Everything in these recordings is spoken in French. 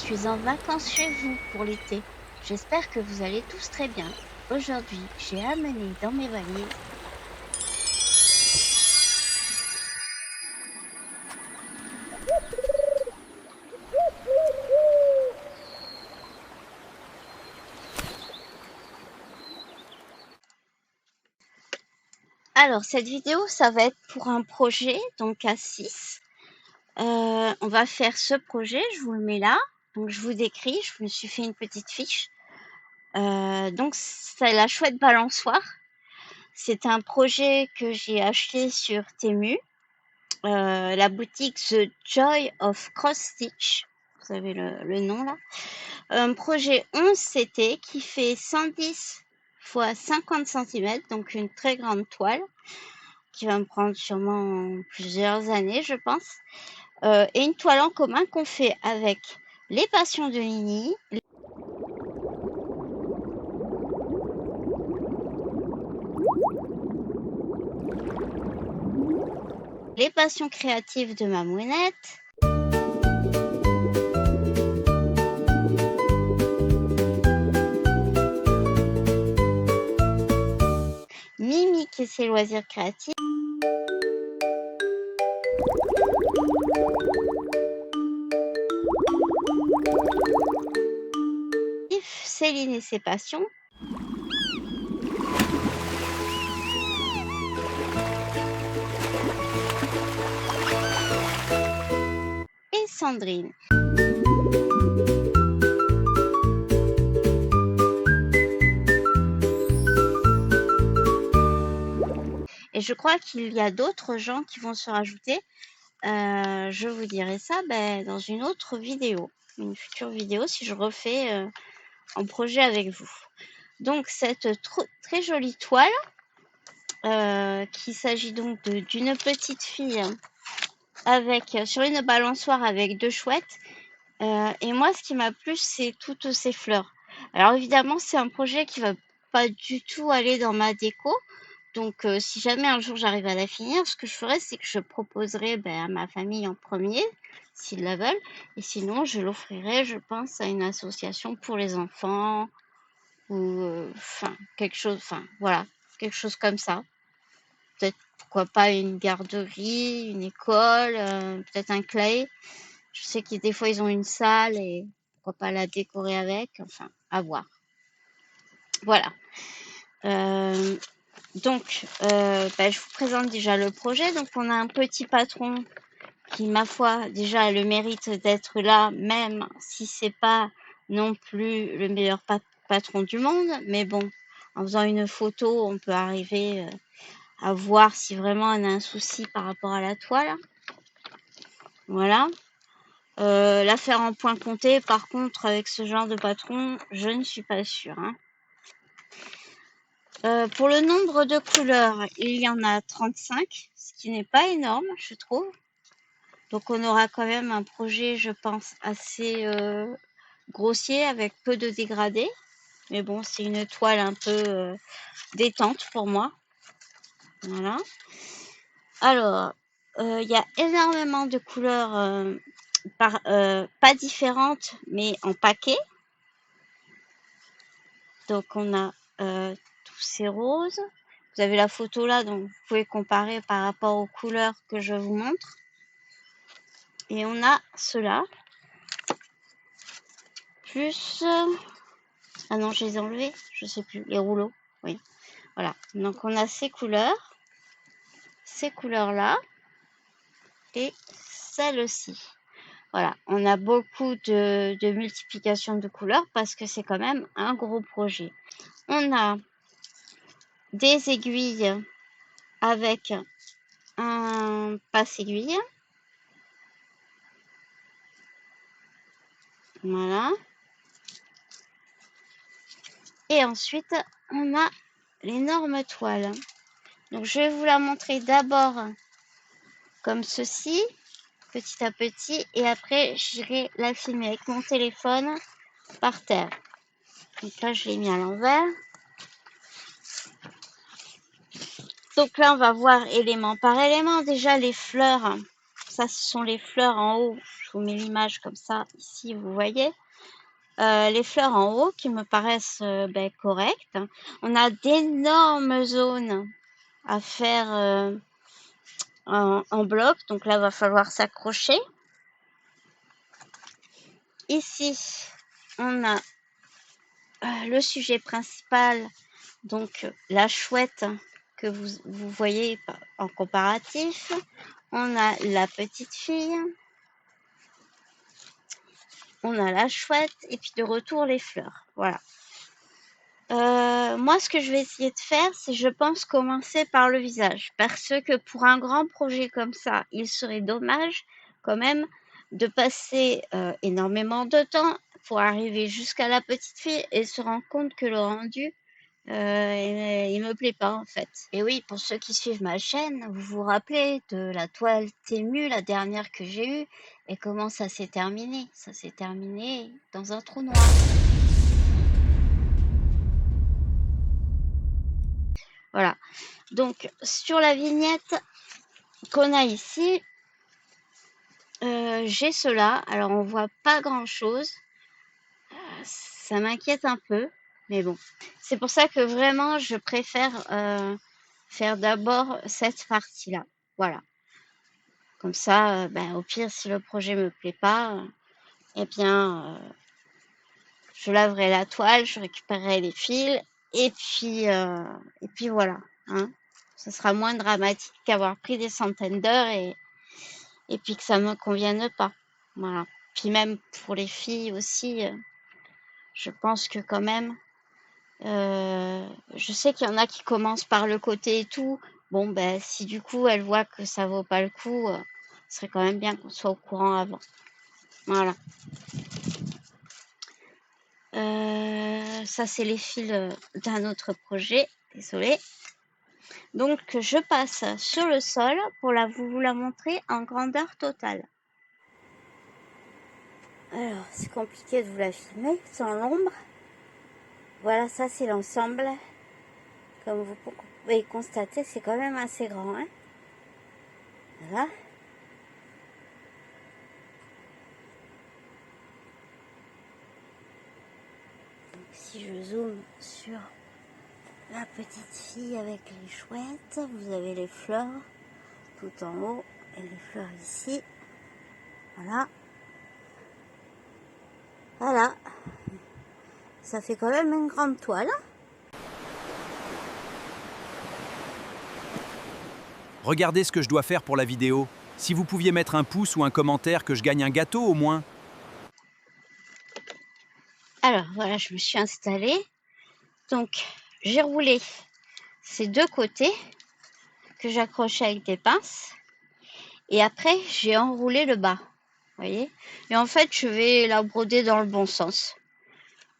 suis en vacances chez vous pour l'été. J'espère que vous allez tous très bien. Aujourd'hui, j'ai amené dans mes valises Alors, cette vidéo, ça va être pour un projet, donc à 6. On va faire ce projet, je vous le mets là. Donc, je vous décris, je me suis fait une petite fiche. Donc, c'est la chouette balançoire. C'est un projet que j'ai acheté sur Temu, la boutique The Joy of Cross Stitch. Vous avez le nom là. Un projet 11 CT qui fait 110 x 50 cm, donc une très grande toile qui va me prendre sûrement plusieurs années, je pense. Et une toile en commun qu'on fait avec les passions de Nini, les passions créatives de ma Mouinette, Mimique et ses loisirs créatifs, Céline et ses passions, et Sandrine. Et je crois qu'il y a d'autres gens qui vont se rajouter. Je vous dirai ça dans une autre vidéo, une future vidéo, si je refais un projet avec vous. Donc, cette très jolie toile, qu'il s'agit donc d'une petite fille sur une balançoire avec deux chouettes. Et moi, ce qui m'a plu, c'est toutes ces fleurs. Alors, évidemment, c'est un projet qui va pas du tout aller dans ma déco. Donc, si jamais un jour j'arrive à la finir, ce que je ferai, c'est que je proposerai à ma famille en premier, s'ils la veulent. Et sinon, je l'offrirai, je pense, à une association pour les enfants ou quelque chose, voilà, quelque chose comme ça. Peut-être, pourquoi pas, une garderie, une école, peut-être un clay. Je sais que des fois, ils ont une salle et pourquoi pas la décorer avec. Enfin, à voir. Voilà. Donc, je vous présente déjà le projet. Donc, on a un petit patron qui, ma foi, déjà a le mérite d'être là, même si c'est pas non plus le meilleur patron du monde. Mais bon, en faisant une photo, on peut arriver à voir si vraiment on a un souci par rapport à la toile. Voilà. La faire en point compté, par contre, avec ce genre de patron, je ne suis pas sûre. Pour le nombre de couleurs, il y en a 35, ce qui n'est pas énorme, je trouve. Donc, on aura quand même un projet, je pense, assez grossier avec peu de dégradés. Mais bon, c'est une toile un peu détente pour moi. Voilà. Alors, il y a énormément de couleurs pas différentes, mais en paquet. Donc, on a tous ces roses. Vous avez la photo là, donc vous pouvez comparer par rapport aux couleurs que je vous montre. Et on a cela. Plus... ah non, je les ai enlevés. Je sais plus. Les rouleaux. Oui. Voilà. Donc, on a ces couleurs-là. Et celle-ci. Voilà. On a beaucoup de multiplication de couleurs parce que c'est quand même un gros projet. On a des aiguilles avec un passe-aiguille. Voilà. Et ensuite, on a l'énorme toile. Donc, je vais vous la montrer d'abord comme ceci, petit à petit. Et après, j'irai la filmer avec mon téléphone par terre. Donc là, je l'ai mis à l'envers. Donc là, on va voir élément par élément. Déjà, les fleurs. Ça, ce sont les fleurs en haut. Je vous mets l'image comme ça, ici, vous voyez. Les fleurs en haut qui me paraissent correctes. On a d'énormes zones à faire en bloc, donc là, il va falloir s'accrocher. Ici, on a le sujet principal, donc la chouette que vous voyez en comparatif. On a la petite fille, on a la chouette, et puis de retour les fleurs. Voilà. Moi, ce que je vais essayer de faire, c'est, je pense, commencer par le visage. Parce que pour un grand projet comme ça, il serait dommage quand même de passer énormément de temps pour arriver jusqu'à la petite fille et se rendre compte que le rendu, il me plaît pas en fait. Et oui, pour ceux qui suivent ma chaîne, vous vous rappelez de la toile Temu, la dernière que j'ai eue, et comment ça s'est terminé? Ça s'est terminé dans un trou noir. Voilà. Donc, sur la vignette qu'on a ici, j'ai cela. Alors, on voit pas grand-chose. Ça m'inquiète un peu, mais bon. C'est pour ça que vraiment, je préfère faire d'abord cette partie-là. Voilà. Comme ça, au pire, si le projet me plaît pas, eh bien, je laverai la toile, je récupérerai les fils, et puis voilà. Hein. Ce sera moins dramatique qu'avoir pris des centaines d'heures et puis que ça me convienne pas. Voilà. Puis même pour les filles aussi, je pense que quand même, je sais qu'il y en a qui commencent par le côté et tout. Bon, si du coup elles voient que ça vaut pas le coup, ce serait quand même bien qu'on soit au courant avant. Voilà. Ça, c'est les fils d'un autre projet. Désolée. Donc, je passe sur le sol pour vous la montrer en grandeur totale. Alors, c'est compliqué de vous la filmer sans l'ombre. Voilà, ça c'est l'ensemble. Comme vous pouvez constater, c'est quand même assez grand. Hein, voilà. Donc, si je zoome sur la petite fille avec les chouettes, vous avez les fleurs tout en haut et les fleurs ici. Voilà. Voilà. Ça fait quand même une grande toile. Regardez ce que je dois faire pour la vidéo. Si vous pouviez mettre un pouce ou un commentaire que je gagne un gâteau au moins. Alors voilà, je me suis installée. Donc j'ai roulé ces deux côtés que j'accrochais avec des pinces. Et après j'ai enroulé le bas. Vous voyez? Et en fait je vais la broder dans le bon sens.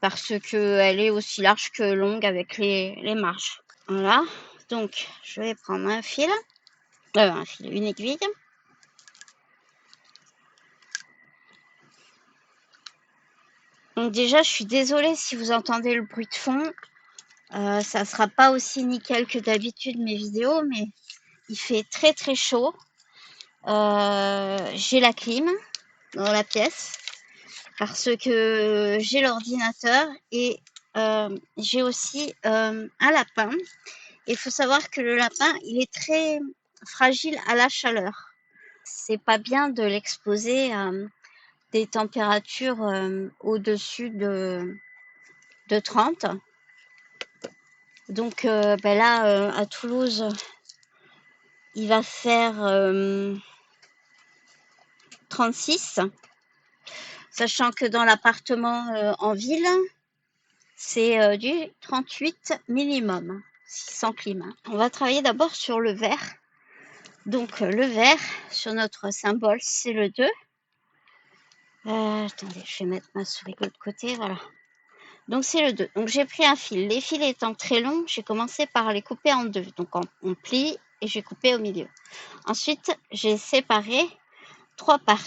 Parce qu'elle est aussi large que longue avec les marges. Voilà. Donc je vais prendre un fil, une aiguille. Donc déjà, je suis désolée si vous entendez le bruit de fond. Ça sera pas aussi nickel que d'habitude mes vidéos, mais il fait très très chaud. J'ai la clim dans la pièce parce que j'ai l'ordinateur et j'ai aussi un lapin. Il faut savoir que le lapin, il est très fragile à la chaleur. C'est pas bien de l'exposer à des températures au-dessus de 30. Donc là, à Toulouse, il va faire 36, sachant que dans l'appartement en ville, c'est du 38 minimum, sans clim. On va travailler d'abord sur le vert. Donc le vert, sur notre symbole, c'est le 2. Attendez, je vais mettre ma souris de l'autre côté, voilà. Donc c'est le 2. Donc j'ai pris un fil. Les fils étant très longs, j'ai commencé par les couper en deux. Donc on plie et j'ai coupé au milieu. Ensuite, j'ai séparé 3 par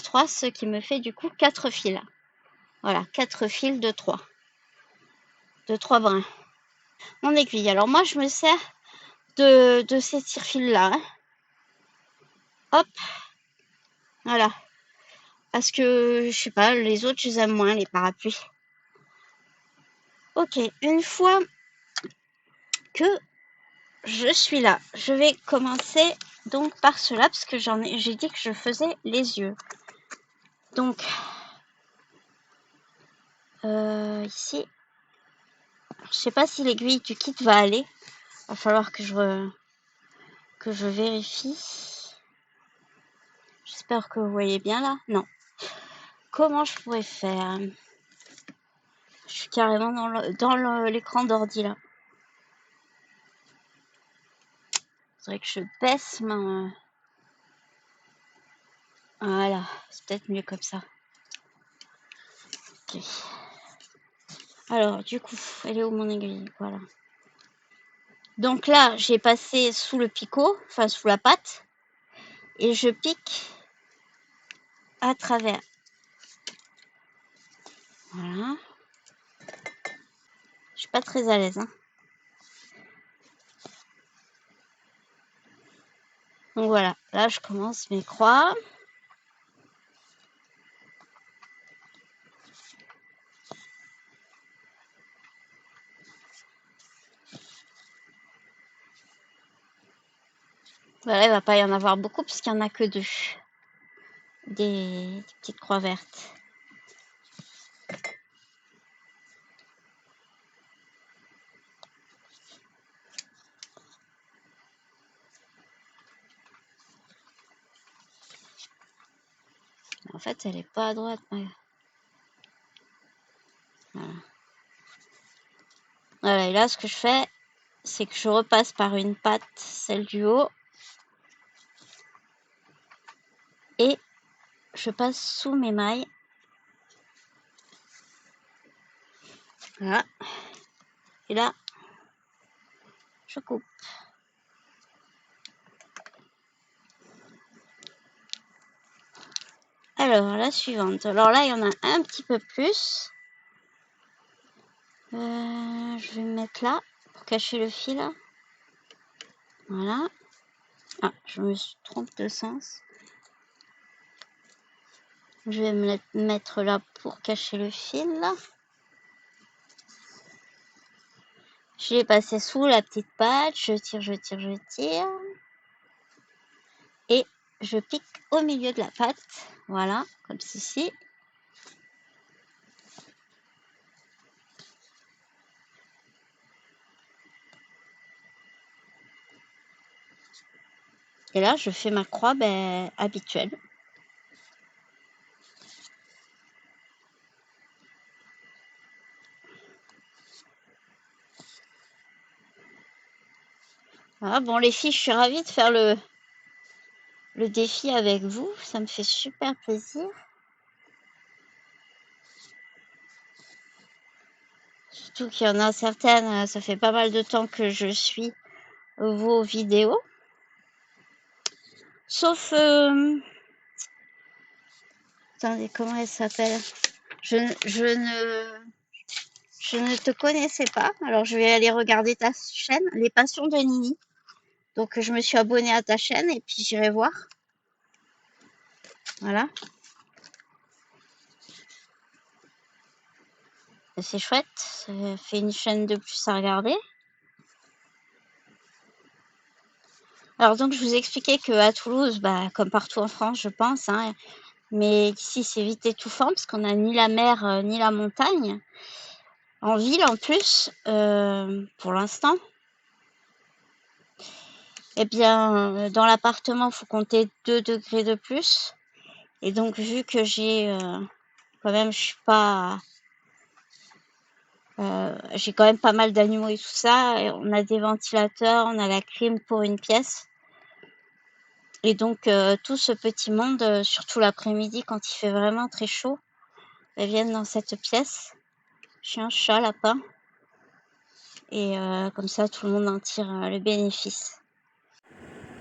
3, ce qui me fait du coup 4 fils. Voilà, 4 fils de 3 brins. Mon aiguille. Alors moi, je me sers de ces tire-fils là. Hein. Hop, voilà. Parce que, je sais pas, les autres, je les aime moins, les parapluies. Ok, une fois que je suis là, je vais commencer donc par cela, parce que j'ai dit que je faisais les yeux. Donc, ici, je sais pas si l'aiguille du kit va aller. Va falloir que je vérifie. J'espère que vous voyez bien là. Non. Comment je pourrais faire? Je suis carrément dans l'écran d'ordi là. C'est vrai que je baisse ma... Voilà, c'est peut-être mieux comme ça. Ok. Alors, du coup, elle est où mon aiguille? Voilà. Donc là, j'ai passé sous le picot, enfin sous la pâte, et je pique à travers. Voilà. Je suis pas très à l'aise, hein. Donc voilà, là je commence mes croix. Voilà, il va pas y en avoir beaucoup puisqu'il y en a que 2. Des petites croix vertes. En fait, elle est pas à droite. Ouais. Voilà. Voilà, et là, ce que je fais, c'est que je repasse par une patte, celle du haut, et je passe sous mes mailles. Voilà. Et là, je coupe. Alors, la suivante. Alors là, il y en a un petit peu plus. Je vais me mettre là pour cacher le fil. Voilà. Ah, je me suis trompée de sens. Je vais me mettre là pour cacher le fil. Je l'ai passé sous la petite patte. Je tire, je tire, je tire. Et je pique au milieu de la pâte. Voilà, comme ceci. Et là, je fais ma croix habituelle. Voilà, bon les filles, je suis ravie de faire le défi avec vous. Ça me fait super plaisir. Surtout qu'il y en a certaines, ça fait pas mal de temps que je suis vos vidéos. Sauf... attendez, comment elle s'appelle? Je ne te connaissais pas. Alors, je vais aller regarder ta chaîne, Les Passions de Nini. Donc, je me suis abonnée à ta chaîne et puis j'irai voir. Voilà. C'est chouette. Ça fait une chaîne de plus à regarder. Alors, donc, je vous expliquais qu'à Toulouse, comme partout en France, je pense, hein, mais ici, c'est vite étouffant parce qu'on n'a ni la mer ni la montagne. En ville, en plus, pour l'instant. Eh bien, dans l'appartement, il faut compter 2 degrés de plus. Et donc, vu que j'ai quand même, je suis pas... j'ai quand même pas mal d'animaux et tout ça. Et on a des ventilateurs, on a la clim pour une pièce. Et donc, tout ce petit monde, surtout l'après-midi, quand il fait vraiment très chaud, elles viennent dans cette pièce. Chien, chat, lapin. Et comme ça, tout le monde en tire le bénéfice.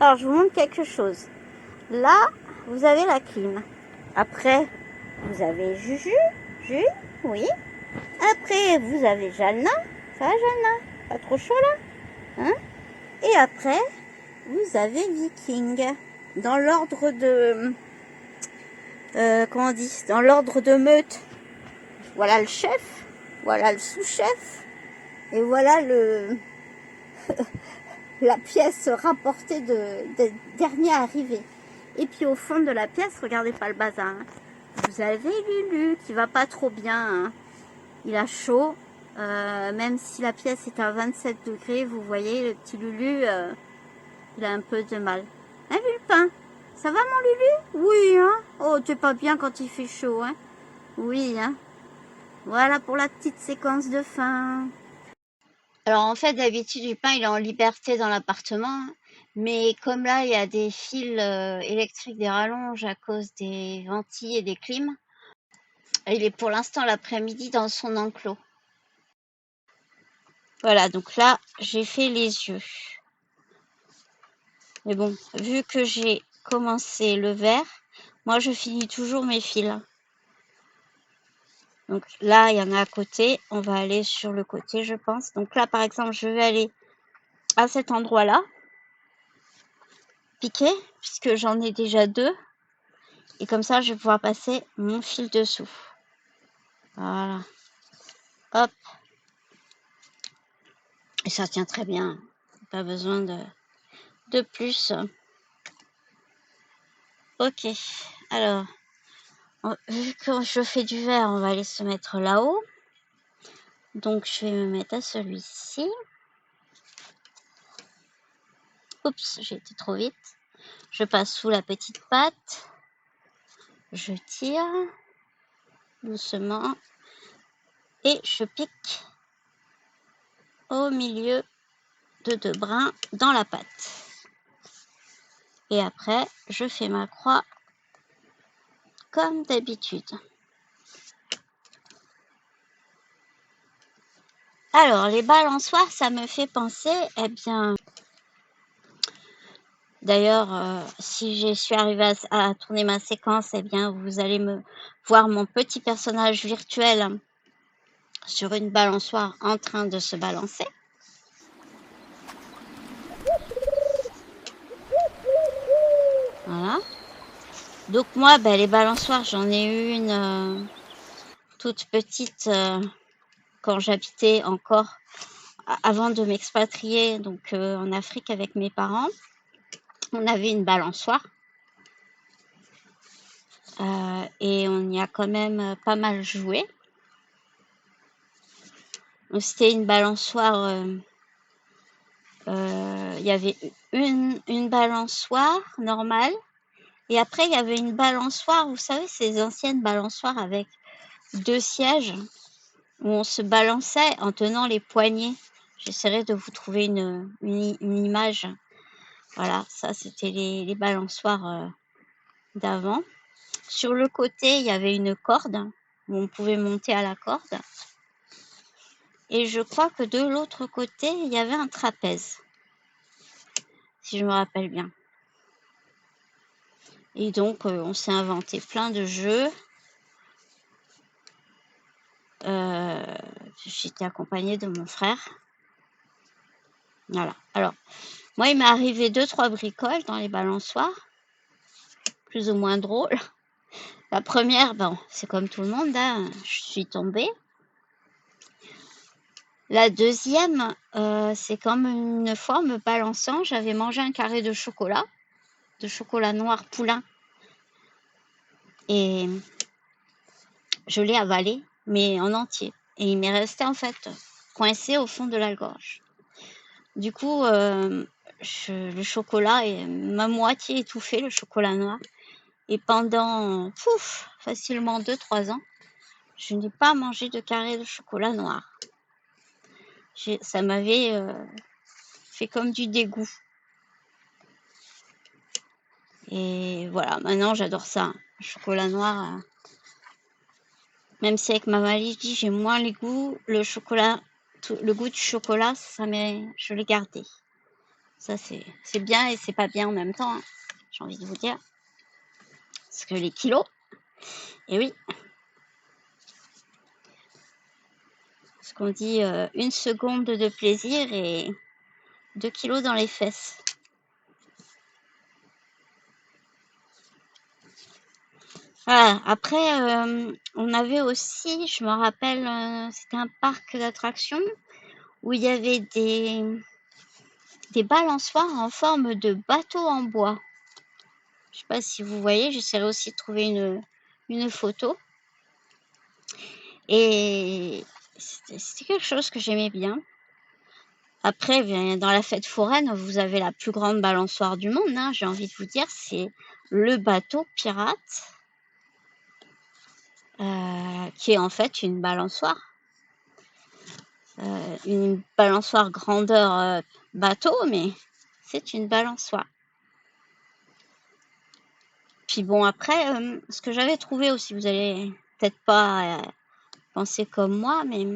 Alors, je vous montre quelque chose. Là, vous avez la clim. Après, vous avez Juju, oui. Après, vous avez Jalna. Ça va, Jalna? Pas trop chaud, là? Hein? Et après, vous avez Viking. Dans l'ordre comment on dit, dans l'ordre de meute. Voilà le chef, voilà le sous-chef, et voilà la pièce rapportée de dernier arrivé. Et puis au fond de la pièce, regardez pas le bazar, hein, vous avez Lulu qui va pas trop bien, hein. Il a chaud, même si la pièce est à 27 degrés, vous voyez le petit Lulu, il a un peu de mal. Hein Vulpin, ça va mon Lulu? Oui, hein. Oh, t'es pas bien quand il fait chaud, hein. Oui, hein. Voilà pour la petite séquence de fin. Alors en fait, d'habitude, Lupin, il est en liberté dans l'appartement. Mais comme là, il y a des fils électriques, des rallonges à cause des ventiles et des clims, il est pour l'instant l'après-midi dans son enclos. Voilà, donc là, j'ai fait les yeux. Mais bon, vu que j'ai commencé le vert, moi, je finis toujours mes fils. Donc là, il y en a à côté. On va aller sur le côté, je pense. Donc là, par exemple, je vais aller à cet endroit-là, piquer, puisque j'en ai déjà deux. Et comme ça, je vais pouvoir passer mon fil dessous. Voilà. Hop. Et ça tient très bien. Pas besoin de plus. Ok. Alors, vu que je fais du vert, on va aller se mettre là-haut. Donc, je vais me mettre à celui-ci. Oups, j'ai été trop vite. Je passe sous la petite patte. Je tire doucement. Et je pique au milieu de deux brins dans la pâte. Et après, je fais ma croix comme d'habitude. Alors, les balançoires, ça me fait penser, eh bien, d'ailleurs, si je suis arrivée à tourner ma séquence, eh bien, vous allez me voir mon petit personnage virtuel sur une balançoire en train de se balancer. Voilà. Donc moi, ben, les balançoires, j'en ai eu une toute petite quand j'habitais encore avant de m'expatrier donc en Afrique avec mes parents. On avait une balançoire et on y a quand même pas mal joué. C'était une balançoire, il y avait une balançoire normale et après il y avait une balançoire, vous savez, ces anciennes balançoires avec deux sièges où on se balançait en tenant les poignets. J'essaierai de vous trouver une image. Voilà, ça c'était les balançoires d'avant. Sur le côté, il y avait une corde où on pouvait monter à la corde. Et je crois que de l'autre côté, il y avait un trapèze, si je me rappelle bien. Et donc, on s'est inventé plein de jeux. J'étais accompagnée de mon frère. Voilà. Alors, moi, il m'est arrivé 2-3 bricoles dans les balançoires, plus ou moins drôles. La première, bon, c'est comme tout le monde, hein, je suis tombée. La deuxième, c'est comme une fois en me balançant, j'avais mangé un carré de chocolat noir poulain. Et je l'ai avalé, mais en entier. Et il m'est resté en fait coincé au fond de la gorge. Du coup, le chocolat m'a moitié étouffé, le chocolat noir. Et pendant facilement 2-3 ans, je n'ai pas mangé de carré de chocolat noir. Ça m'avait fait comme du dégoût. Et voilà, maintenant j'adore ça. Le chocolat noir, même si avec ma maladie j'ai moins les goûts, le goût du chocolat, je l'ai gardé. Ça c'est bien et c'est pas bien en même temps, hein, j'ai envie de vous dire. Parce que les kilos, et oui. Ce qu'on dit, 1 seconde de plaisir et 2 kilos dans les fesses. Voilà. Après, on avait aussi, je me rappelle, c'était un parc d'attractions où il y avait des balançoires en forme de bateau en bois. Je sais pas si vous voyez, j'essaierai aussi de trouver une photo. Et c'était quelque chose que j'aimais bien. Après, bien, dans la fête foraine, vous avez la plus grande balançoire du monde, hein, j'ai envie de vous dire, c'est le bateau pirate, qui est en fait une balançoire. Une balançoire grandeur bateau, mais c'est une balançoire. Puis bon, après, ce que j'avais trouvé aussi, vous allez peut-être pas penser comme moi, mais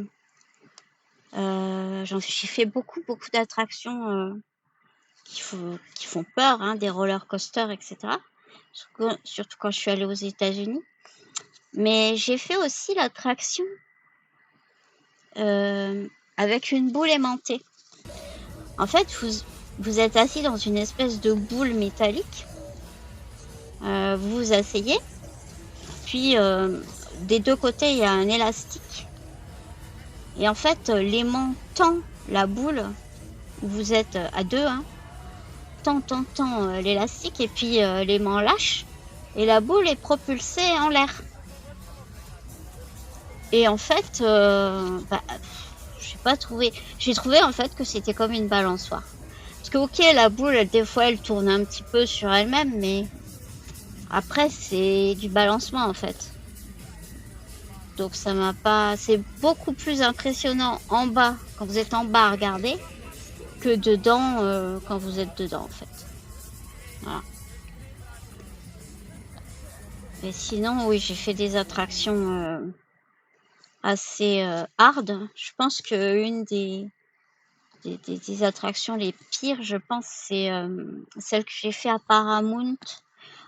j'ai fait beaucoup d'attractions qui font peur, hein, des roller coasters, etc. Surtout quand je suis allée aux États-Unis. Mais j'ai fait aussi l'attraction avec une boule aimantée. En fait, vous êtes assis dans une espèce de boule métallique. Vous vous asseyez, puis des deux côtés, il y a un élastique. Et en fait, l'aimant tend la boule, vous êtes à deux, hein, tend l'élastique, et puis l'aimant lâche, et la boule est propulsée en l'air. Et en fait, j'ai trouvé en fait que c'était comme une balançoire. Parce que ok, la boule, des fois, elle tourne un petit peu sur elle-même, mais après, c'est du balancement en fait. Donc ça m'a pas... C'est beaucoup plus impressionnant en bas, quand vous êtes en bas à regarder, que dedans, quand vous êtes dedans en fait. Voilà. Et sinon, oui, j'ai fait des attractions assez hard. Je pense que une des attractions les pires, je pense, c'est celle que j'ai fait à Paramount.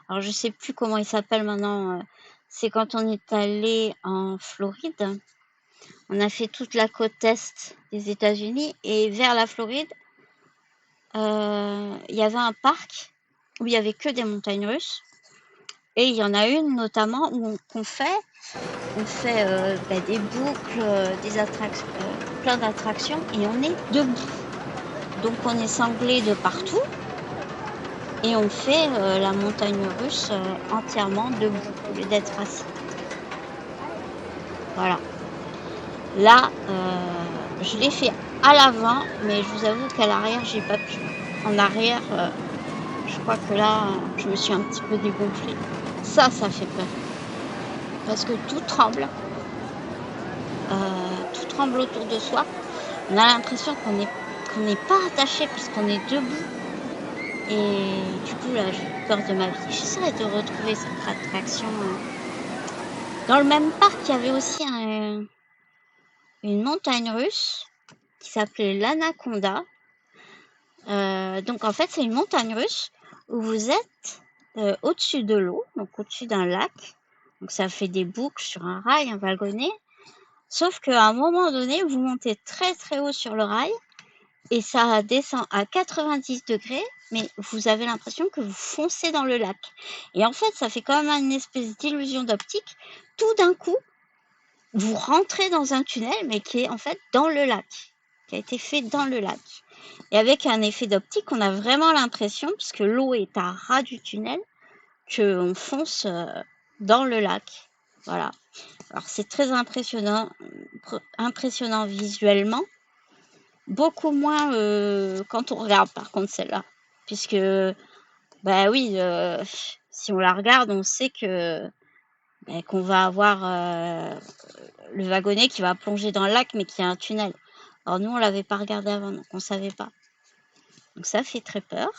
Alors, je sais plus comment il s'appelle maintenant. C'est quand on est allé en Floride. On a fait toute la côte est des États-Unis et vers la Floride, il y avait un parc où il y avait que des montagnes russes. Et il y en a une notamment où on fait des boucles, des attractions, plein d'attractions, et on est debout. Donc on est sanglé de partout et on fait la montagne russe entièrement debout au lieu d'être assis. Voilà. Là, je l'ai fait à l'avant, mais je vous avoue qu'à l'arrière, j'ai pas pu. En arrière, je crois que là, je me suis un petit peu dégonflée. Ça fait peur. Parce que tout tremble autour de soi. On a l'impression qu'on n'est pas attaché puisqu'on est debout. Et du coup, là, j'ai peur de ma vie. J'essaierai de retrouver cette attraction. Dans le même parc, il y avait aussi une montagne russe qui s'appelait l'Anaconda. Donc, en fait, c'est une montagne russe où vous êtes au-dessus de l'eau, donc au-dessus d'un lac. Donc, ça fait des boucles sur un rail, un wagonnet. Sauf qu'à un moment donné, vous montez très très haut sur le rail et ça descend à 90 degrés, mais vous avez l'impression que vous foncez dans le lac. Et en fait, ça fait quand même une espèce d'illusion d'optique. Tout d'un coup, vous rentrez dans un tunnel, mais qui est en fait dans le lac, qui a été fait dans le lac. Et avec un effet d'optique, on a vraiment l'impression, puisque l'eau est à ras du tunnel, qu'on fonce dans le lac. Voilà. Alors c'est très impressionnant visuellement. Beaucoup moins quand on regarde par contre celle-là. Puisque, bah oui, si on la regarde, on sait qu'on va avoir le wagonnet qui va plonger dans le lac, mais qui a un tunnel. Alors nous, on l'avait pas regardé avant, donc on savait pas. Donc ça fait très peur.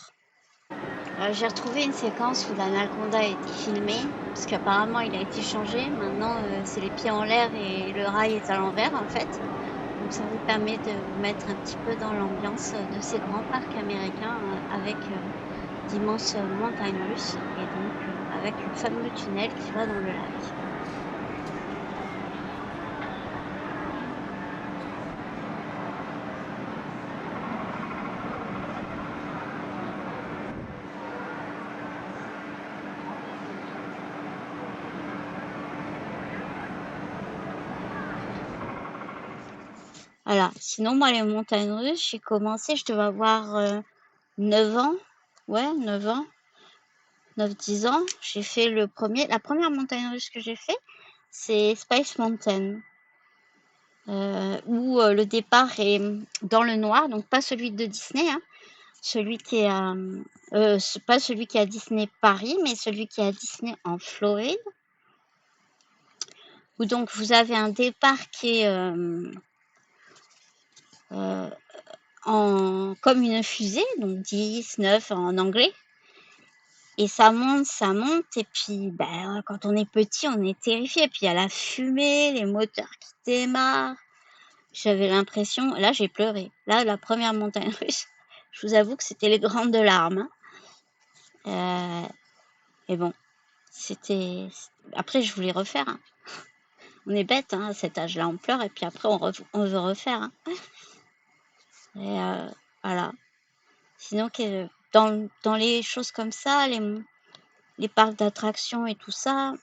J'ai retrouvé une séquence où l'anaconda a été filmé, parce qu'apparemment il a été changé. Maintenant, c'est les pieds en l'air et le rail est à l'envers en fait. Donc ça vous permet de vous mettre un petit peu dans l'ambiance de ces grands parcs américains avec d'immenses montagnes russes et donc avec le fameux tunnel qui va dans le lac. Voilà. Sinon, moi, les montagnes russes, j'ai commencé, je devais avoir 9 ans. Ouais, 9 ans. 9-10 ans. J'ai fait la première montagne russe que j'ai fait, c'est Space Mountain. Où le départ est dans le noir, donc pas celui de Disney, hein, celui qui est pas celui qui est à Disney Paris, mais celui qui est à Disney en Floride, où donc vous avez un départ qui est euh, comme une fusée, donc 10, 9 en anglais, et ça monte, et puis ben, quand on est petit, on est terrifié, puis il y a la fumée, les moteurs qui démarrent. J'avais l'impression, là j'ai pleuré. Là, la première montagne russe, je vous avoue que c'était les grandes larmes, hein. Et bon, c'était. Après, je voulais refaire, hein. On est bête, hein, à cet âge-là, on pleure et puis après on veut refaire, hein. Et voilà. Sinon, dans les choses comme ça, les parcs d'attractions et tout ça,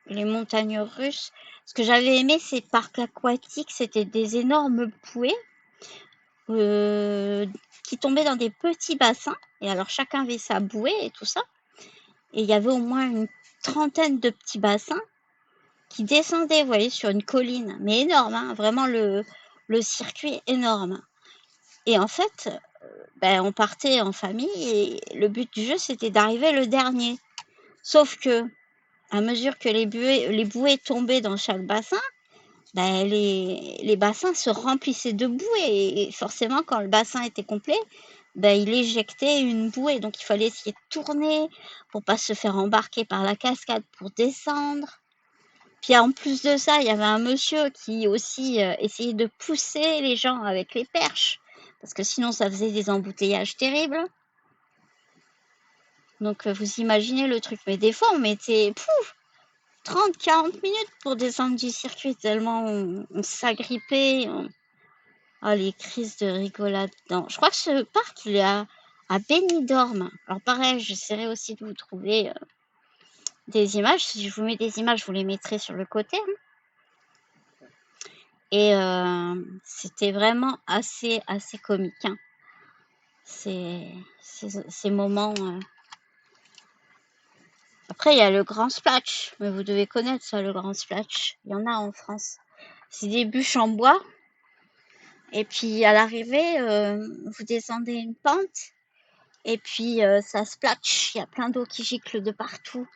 les montagnes russes, ce que j'avais aimé, ces parcs aquatiques, c'était des énormes bouées qui tombaient dans des petits bassins. Et alors, chacun avait sa bouée et tout ça. Et il y avait au moins une trentaine de petits bassins qui descendaient, vous voyez, sur une colline, mais énorme, hein, vraiment le circuit énorme. Et en fait, ben, on partait en famille et le but du jeu, c'était d'arriver le dernier. Sauf que, à mesure que les bouées tombaient dans chaque bassin, ben, les bassins se remplissaient de bouées. Et forcément, quand le bassin était complet, ben, il éjectait une bouée. Donc, il fallait essayer de tourner pour pas se faire embarquer par la cascade pour descendre. Puis en plus de ça, il y avait un monsieur qui aussi essayait de pousser les gens avec les perches, parce que sinon ça faisait des embouteillages terribles. Donc vous imaginez le truc. Mais des fois, on mettait 30-40 minutes pour descendre du circuit, tellement on s'agrippait. Ah, les crises de rigolade dedans. Je crois que ce parc, il est à Benidorm. Alors pareil, j'essaierai aussi de vous trouver des images. Si je vous mets des images, je vous les mettrai sur le côté, hein. Et c'était vraiment assez comique, hein. Ces moments. Après, il y a le Grand Splash, mais vous devez connaître ça, le Grand Splash. Il y en a en France. C'est des bûches en bois. Et puis à l'arrivée, vous descendez une pente. Et puis ça splash. Il y a plein d'eau qui gicle de partout,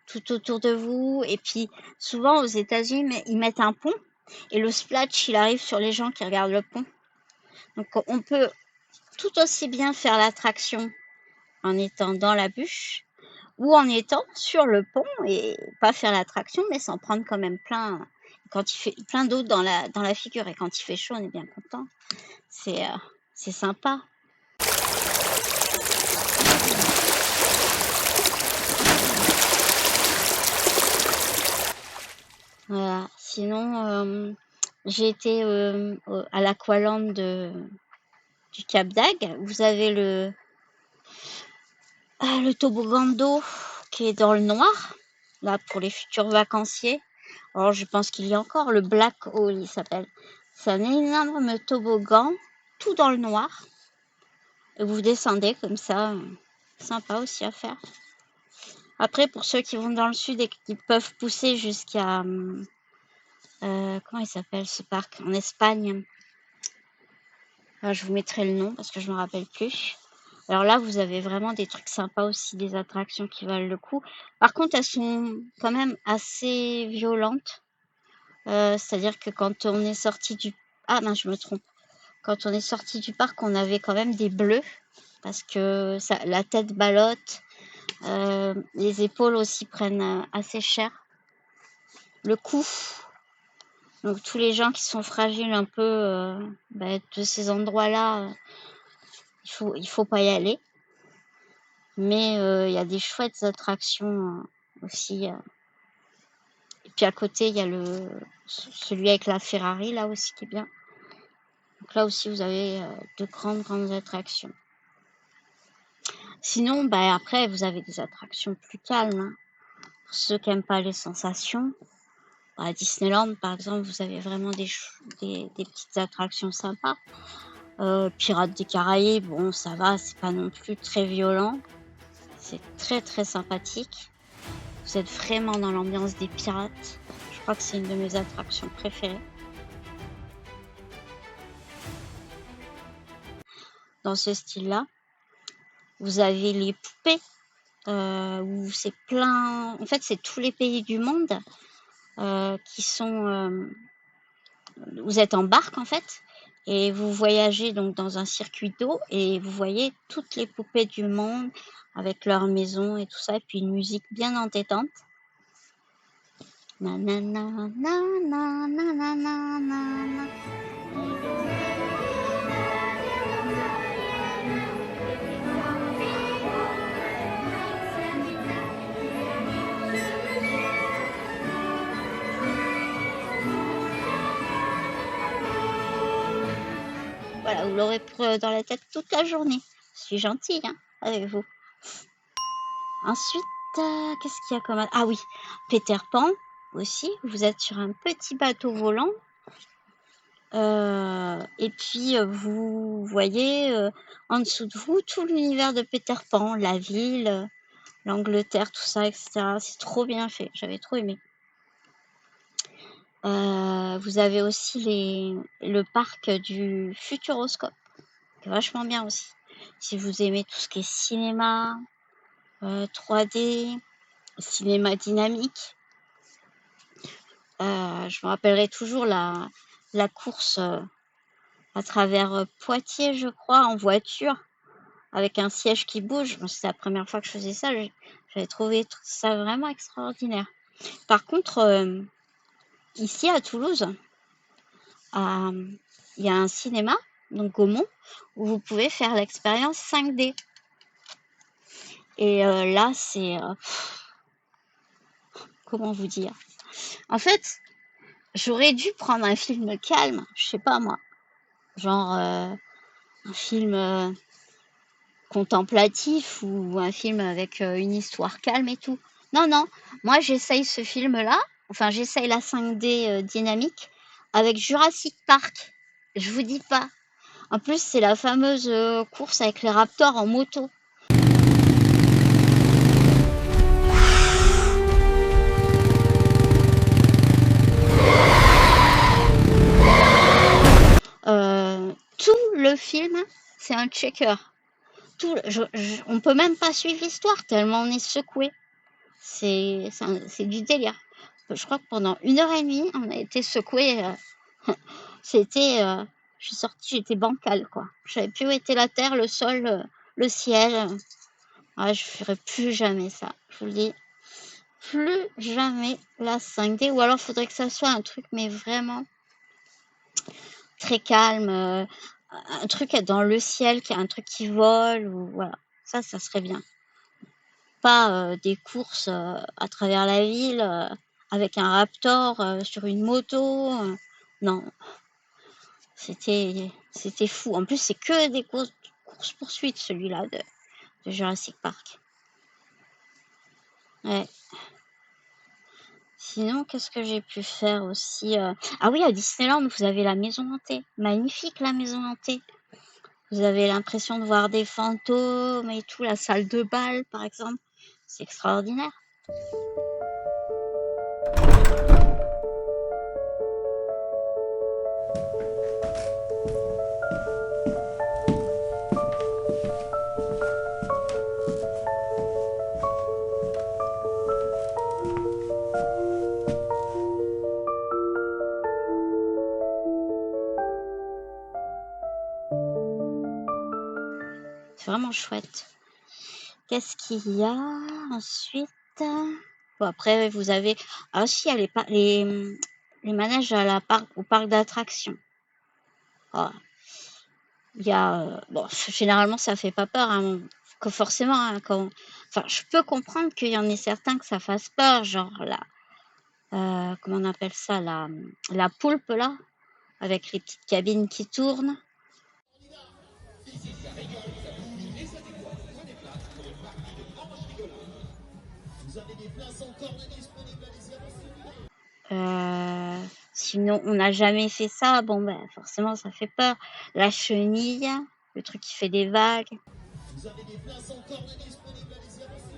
tout autour de vous. Et puis souvent aux États-Unis, ils mettent un pont. Et le splash, il arrive sur les gens qui regardent le pont. Donc on peut tout aussi bien faire l'attraction en étant dans la bûche ou en étant sur le pont et pas faire l'attraction, mais s'en prendre quand même plein quand il fait plein d'eau dans la figure. Et quand il fait chaud, on est bien content. C'est sympa. Voilà. Sinon, j'ai été à l'Aqualand du Cap d'Agde. Vous avez le toboggan d'eau qui est dans le noir, là pour les futurs vacanciers. Alors je pense qu'il y a encore le Black Hole, il s'appelle. C'est un énorme toboggan, tout dans le noir. Et vous descendez comme ça, sympa aussi à faire. Après, pour ceux qui vont dans le sud et qui peuvent pousser jusqu'à... comment il s'appelle ce parc en Espagne? Alors, je vous mettrai le nom parce que je ne me rappelle plus. Alors là, vous avez vraiment des trucs sympas aussi, des attractions qui valent le coup. Par contre, elles sont quand même assez violentes. C'est-à-dire que quand on est sorti du... Ah non, je me trompe. Quand on est sorti du parc, on avait quand même des bleus. Parce que la tête ballotte. Les épaules aussi prennent assez cher. Le cou. Donc tous les gens qui sont fragiles un peu de ces endroits-là, il faut pas y aller. Mais il y a des chouettes attractions aussi. Et puis à côté, il y a celui avec la Ferrari, là aussi, qui est bien. Donc là aussi, vous avez de grandes attractions. Sinon, après, vous avez des attractions plus calmes, hein. Pour ceux qui n'aiment pas les sensations, À Disneyland, par exemple, vous avez vraiment des petites attractions sympas. Pirates des Caraïbes, bon ça va, c'est pas non plus très violent. C'est très, très sympathique. Vous êtes vraiment dans l'ambiance des pirates. Je crois que c'est une de mes attractions préférées. Dans ce style-là. Vous avez les poupées, où c'est plein en fait, c'est tous les pays du monde, qui sont, vous êtes en barque, en fait, et vous voyagez donc dans un circuit d'eau et vous voyez toutes les poupées du monde avec leur maison et tout ça et puis une musique bien entêtante. Na na na na na na na na na. Voilà, vous l'aurez dans la tête toute la journée. Je suis gentille, hein, avec vous. Ensuite, qu'est-ce qu'il y a comme... Ah oui, Peter Pan aussi. Vous êtes sur un petit bateau volant. Et puis, vous voyez en dessous de vous tout l'univers de Peter Pan, la ville, l'Angleterre, tout ça, etc. C'est trop bien fait. J'avais trop aimé. Vous avez aussi le parc du Futuroscope, qui est vachement bien aussi. Si vous aimez tout ce qui est cinéma, 3D, cinéma dynamique. Je me rappellerai toujours la course à travers Poitiers, je crois, en voiture, avec un siège qui bouge. C'était la première fois que je faisais ça. J'avais trouvé ça vraiment extraordinaire. Par contre, ici à Toulouse, il y a un cinéma, donc Gaumont, où vous pouvez faire l'expérience 5D. Et là, c'est... comment vous dire? En fait, j'aurais dû prendre un film calme, je sais pas moi, genre un film contemplatif ou un film avec une histoire calme et tout. Non, non, moi j'essaye ce film-là, enfin j'essaye la 5D dynamique avec Jurassic Park. Je vous dis pas. En plus, c'est la fameuse course avec les raptors en moto. Tout le film, c'est un checker. On peut même pas suivre l'histoire tellement on est secoué. C'est du délire. Je crois que pendant 1 heure et demie, on a été secoué. C'était, je suis sortie, j'étais bancale, quoi. Je savais plus où était la terre, le sol, le ciel. Ouais, je ferai plus jamais ça. Je vous le dis, plus jamais la 5D. Ou alors, faudrait que ça soit un truc, mais vraiment très calme, un truc dans le ciel, un truc qui vole, ou voilà. Ça serait bien. Pas des courses à travers la ville avec un raptor sur une moto. Non, c'était fou. En plus, c'est que des courses-poursuites, celui-là de Jurassic Park. Ouais. Sinon, qu'est-ce que j'ai pu faire aussi Ah oui, à Disneyland, vous avez la maison hantée. Magnifique, la maison hantée. Vous avez l'impression de voir des fantômes et tout. La salle de bal, par exemple. C'est extraordinaire. C'est vraiment chouette. Qu'est-ce qu'il y a ensuite? Bon, après, vous avez... Ah si, il y a les manèges au parc d'attractions. Oh. Il y a... bon, généralement, ça fait pas peur. Hein, que forcément, hein, enfin, je peux comprendre qu'il y en ait certains que ça fasse peur. Genre comment on appelle ça? La poulpe, là, avec les petites cabines qui tournent. Sinon, on n'a jamais fait ça. Bon, ben, forcément, ça fait peur. La chenille, le truc qui fait des vagues. Vous avez des places encore de disponibles, allez-y, avancez.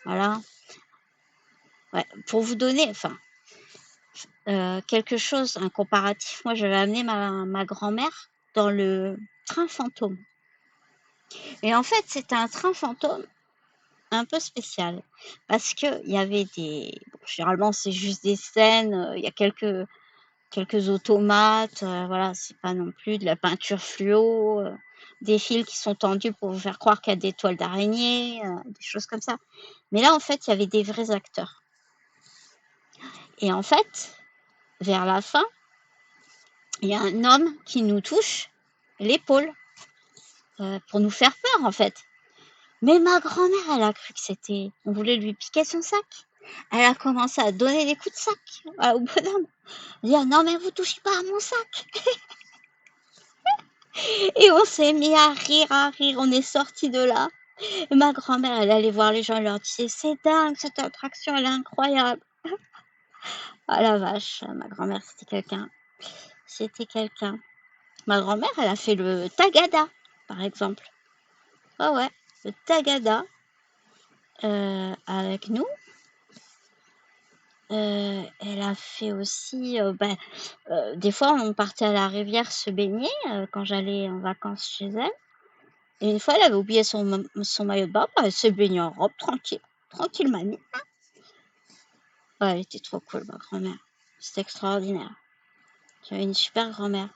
Voilà. Ouais, pour vous donner, enfin, quelque chose, un comparatif, moi, j'avais amené ma grand-mère dans le train fantôme. Et en fait, c'était un train fantôme un peu spécial parce que il y avait des bon, généralement, c'est juste des scènes, il y a quelques automates, voilà, c'est pas non plus de la peinture fluo, des fils qui sont tendus pour vous faire croire qu'il y a des toiles d'araignée, des choses comme ça. Mais là, en fait, il y avait des vrais acteurs et en fait, vers la fin, il y a un homme qui nous touche l'épaule, pour nous faire peur, en fait. Mais ma grand-mère, elle a cru que c'était on voulait lui piquer son sac. Elle a commencé à donner des coups de sac au bonhomme. Elle dit: «Ah non, mais vous touchez pas à mon sac!» Et on s'est mis à rire, à rire. On est sortis de là. Et ma grand-mère, elle allait voir les gens, elle leur disait: «C'est dingue, cette attraction, elle est incroyable!» Ah la vache, ma grand-mère, c'était quelqu'un. C'était quelqu'un. Ma grand-mère, elle a fait le Tagada, par exemple. Ah ouais, le Tagada, avec nous. Elle a fait aussi, des fois, on partait à la rivière se baigner, quand j'allais en vacances chez elle. Et une fois, elle avait oublié son maillot de bain, bah, elle s'est baignée en robe tranquille, tranquille mamie. Ouais, elle était trop cool ma grand-mère. C'était extraordinaire. J'avais une super grand-mère.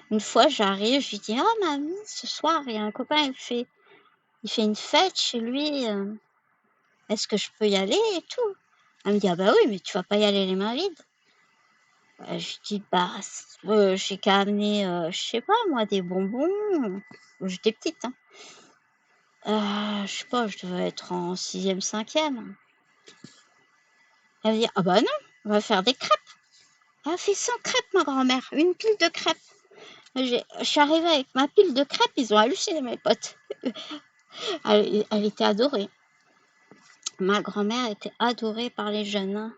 Une fois, j'arrive, je lui dis: «Ah mamie, ce soir, il y a un copain, il fait une fête chez lui, est-ce que je peux y aller et tout?» Elle me dit: «Ah bah oui, mais tu vas pas y aller les mains vides». Je dis: «Bah, j'ai qu'à amener, je sais pas moi, des bonbons». J'étais petite, hein. Je sais pas, je devais être en 6e, 5e. Elle me dit: «Ah bah non, on va faire des crêpes». Elle a fait 100 crêpes ma grand-mère, une pile de crêpes. Je suis arrivée avec ma pile de crêpes, ils ont halluciné mes potes. Elle était adorée. Ma grand-mère était adorée par les jeunes, hein.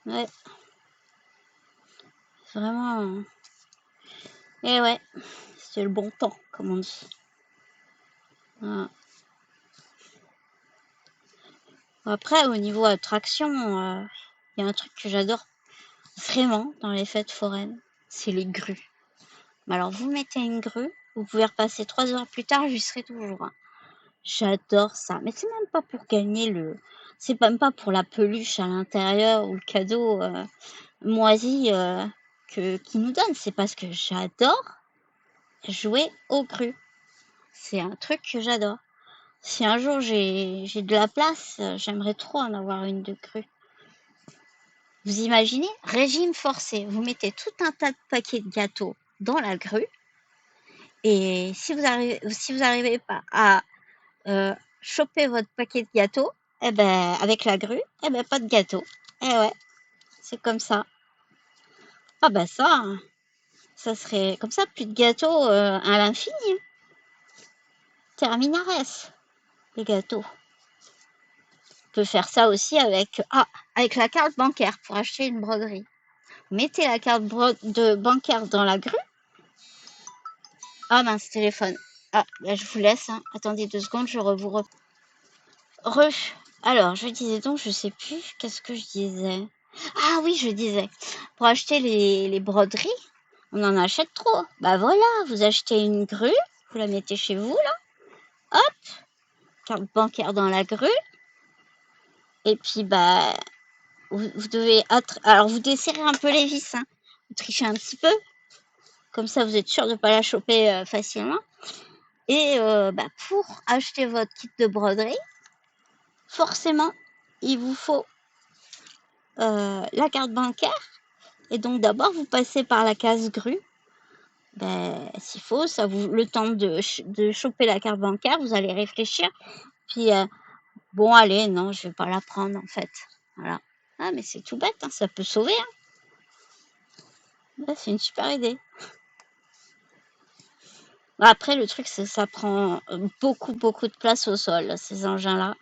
Ouais, vraiment, et ouais, c'était le bon temps, comme on dit. Voilà. Après, au niveau attraction, il y a un truc que j'adore vraiment dans les fêtes foraines, c'est les grues. Mais alors, vous mettez une grue, vous pouvez repasser 3 heures plus tard, j'y serai toujours, hein. J'adore ça. Mais c'est même pas pour gagner c'est même pas pour la peluche à l'intérieur ou le cadeau moisi qu'ils nous donnent. C'est parce que j'adore jouer aux grues. C'est un truc que j'adore. Si un jour j'ai de la place, j'aimerais trop en avoir une de grue. Vous imaginez? Régime forcé. Vous mettez tout un tas de paquets de gâteaux dans la grue. Et si vous arrivez pas à choper votre paquet de gâteaux, eh ben, avec la grue, eh ben, pas de gâteau. Eh ouais, c'est comme ça. Ah bah ça serait comme ça, plus de gâteaux à l'infini, hein. Terminares, les gâteaux. On peut faire ça aussi avec la carte bancaire pour acheter une broderie. Mettez la carte bancaire dans la grue. Ah mince, téléphone. Ah, là je vous laisse, hein. Attendez 2 secondes, je vous Alors, je disais donc, je sais plus, qu'est-ce que je disais? Ah oui, je disais, pour acheter les broderies, on en achète trop. Bah voilà, vous achetez une grue, vous la mettez chez vous, là, hop, carte bancaire dans la grue, et puis bah, vous devez... Alors, vous desserrez un peu les vis, hein. Vous trichez un petit peu, comme ça vous êtes sûr de ne pas la choper facilement. Et bah, pour acheter votre kit de broderie, forcément, il vous faut la carte bancaire. Et donc d'abord, vous passez par la case grue. Ben, s'il faut, ça vous le temps de choper la carte bancaire, vous allez réfléchir. Puis, bon, allez, non, je vais pas la prendre en fait. Voilà. Ah, mais c'est tout bête, hein, ça peut sauver, hein. Ouais, c'est une super idée. Après, le truc, c'est que ça prend beaucoup de place au sol, ces engins-là.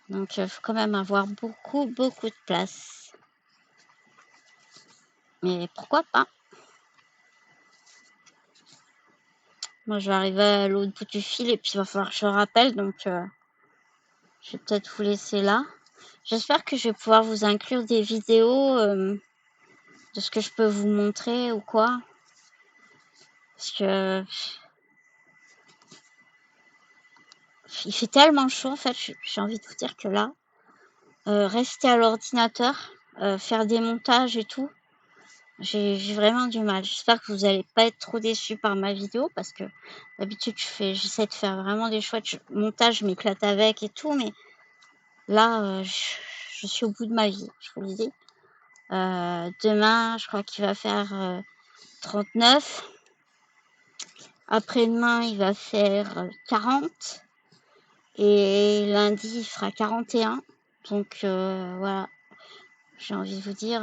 Donc, il faut quand même avoir beaucoup de place. Mais pourquoi pas? Moi, je vais arriver à l'autre bout du fil et puis il va falloir que je le rappelle. Donc, je vais peut-être vous laisser là. J'espère que je vais pouvoir vous inclure des vidéos de ce que je peux vous montrer ou quoi. Parce que il fait tellement chaud, en fait, j'ai envie de vous dire que là, rester à l'ordinateur, faire des montages et tout, j'ai vraiment du mal. J'espère que vous allez pas être trop déçus par ma vidéo parce que d'habitude j'essaie de faire vraiment des chouettes montages, je m'éclate avec et tout, mais là, je suis au bout de ma vie, je vous le dis. Demain, je crois qu'il va faire 39. Après-demain, il va faire 40. Et lundi, il fera 41. Donc, voilà. J'ai envie de vous dire...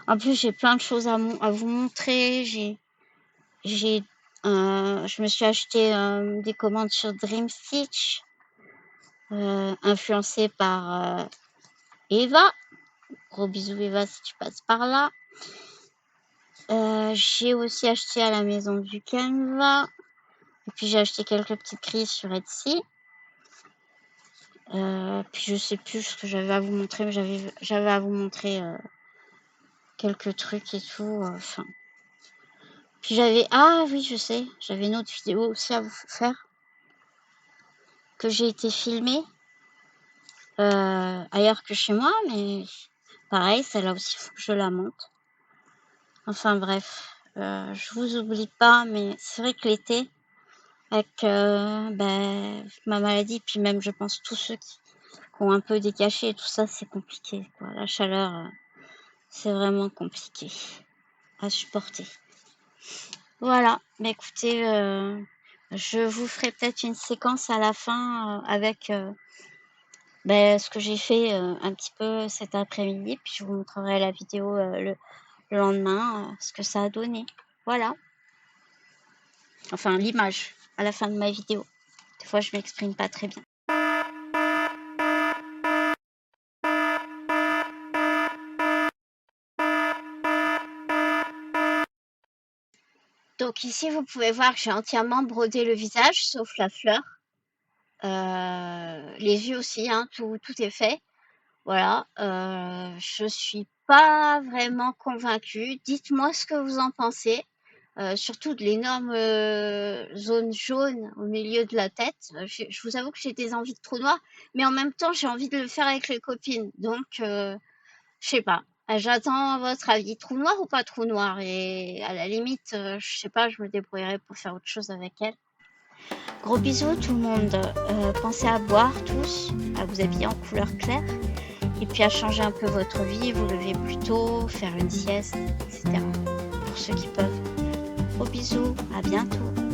En plus, j'ai plein de choses à vous montrer. Je me suis acheté des commandes sur Dreamstitch, influencée par Eva. Gros bisous Eva si tu passes par là. J'ai aussi acheté à la maison du Canva. Et puis j'ai acheté quelques petites crises sur Etsy. Puis je sais plus ce que j'avais à vous montrer, mais j'avais à vous montrer quelques trucs et tout. Enfin. Puis ah oui, je sais, j'avais une autre vidéo aussi à vous faire que j'ai été filmée ailleurs que chez moi, mais pareil, celle-là aussi, il faut que je la monte. Enfin bref, je vous oublie pas, mais c'est vrai que l'été, avec ma maladie, puis même je pense tous ceux qui ont un peu décaché et tout ça, c'est compliqué, quoi. La chaleur, c'est vraiment compliqué à supporter. Voilà, mais écoutez, je vous ferai peut-être une séquence à la fin avec ce que j'ai fait un petit peu cet après-midi, puis je vous montrerai la vidéo le lendemain, ce que ça a donné. Voilà. Enfin, l'image à la fin de ma vidéo. Des fois, je m'exprime pas très bien. Donc ici, vous pouvez voir que j'ai entièrement brodé le visage, sauf la fleur. Les yeux aussi, hein, tout est fait. Voilà, je suis pas vraiment convaincue. Dites-moi ce que vous en pensez, surtout de l'énorme zone jaune au milieu de la tête. Je vous avoue que j'ai des envies de trou noir, mais en même temps, j'ai envie de le faire avec les copines. Donc, je sais pas. J'attends votre avis. Trou noir ou pas trou noir? Et à la limite, je sais pas, je me débrouillerai pour faire autre chose avec elle. Gros bisous tout le monde. Pensez à boire tous, à vous habiller en couleur claire. Et puis à changer un peu votre vie, vous lever plus tôt, faire une sieste, etc. Pour ceux qui peuvent. Gros bisous, à bientôt.